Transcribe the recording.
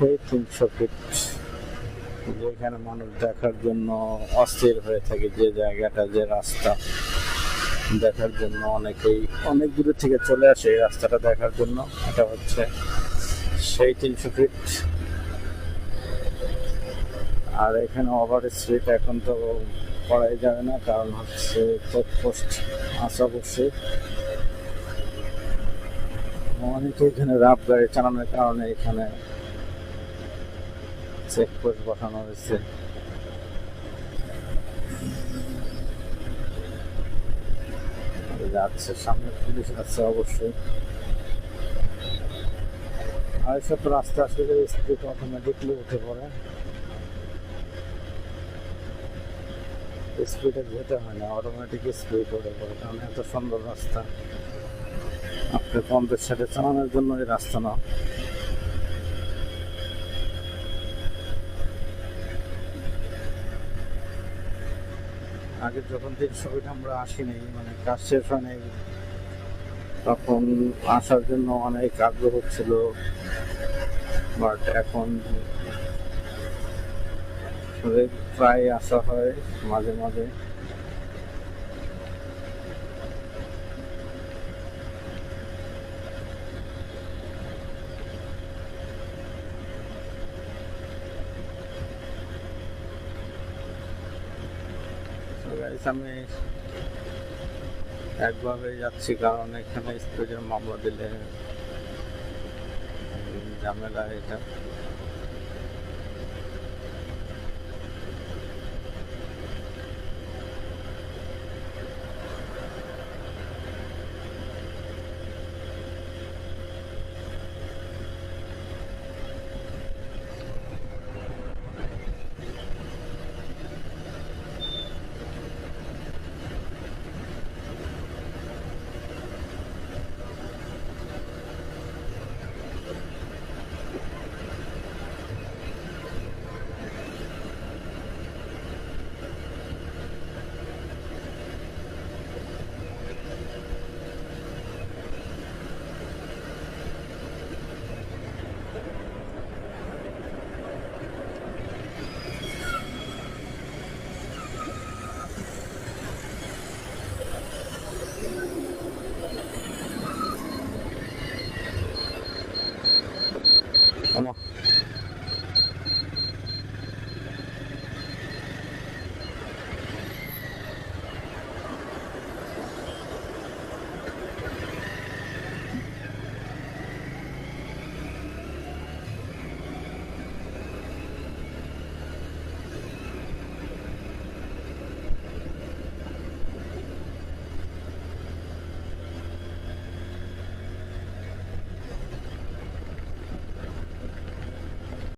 সেই 300 ফিট যেখানে মানুষ দেখার জন্য অস্থির হয়ে থাকে, যে জায়গাটা, যে রাস্তা দেখার জন্য অনেকেই অনেক দূরে থেকে চলে আসে এই রাস্তাটা দেখার জন্য। এটা হচ্ছে সেই 300 ফিট। আর এখানে ওভার স্পিড এখন তো করাই যাবে না, কারণ হচ্ছে চেকপোস্ট আছে অবশ্যই। অনেকে এখানে রাফ গাড়ি চালানোর কারণে এখানে চেকপোস্ট বসানো হয়েছে। যাচ্ছে সামনে পুলিশ আছে অবশ্যই। আর এসব রাস্তা আসলে স্পিড অটোমেটিকলি উঠে পড়ে, স্পিডে যেতে হয় না, অটোমেটিক স্পিড উঠে পড়ে, কারণ এত সুন্দর রাস্তা। আপনি 50-60 চালানোর জন্য এই রাস্তা না। আগে যখন 300 ফিট আমরা আসিনি, মানে কাজ শেষ হয়নি, তখন আসার জন্য অনেক আগ্রহ ছিল, বাট এখন প্রায় আসা হয় মাঝে মাঝে। আমি একভাবে যাচ্ছি, কারণ এখানে স্পিডের মামলা দিলে ঝামেলা এটা। Come on.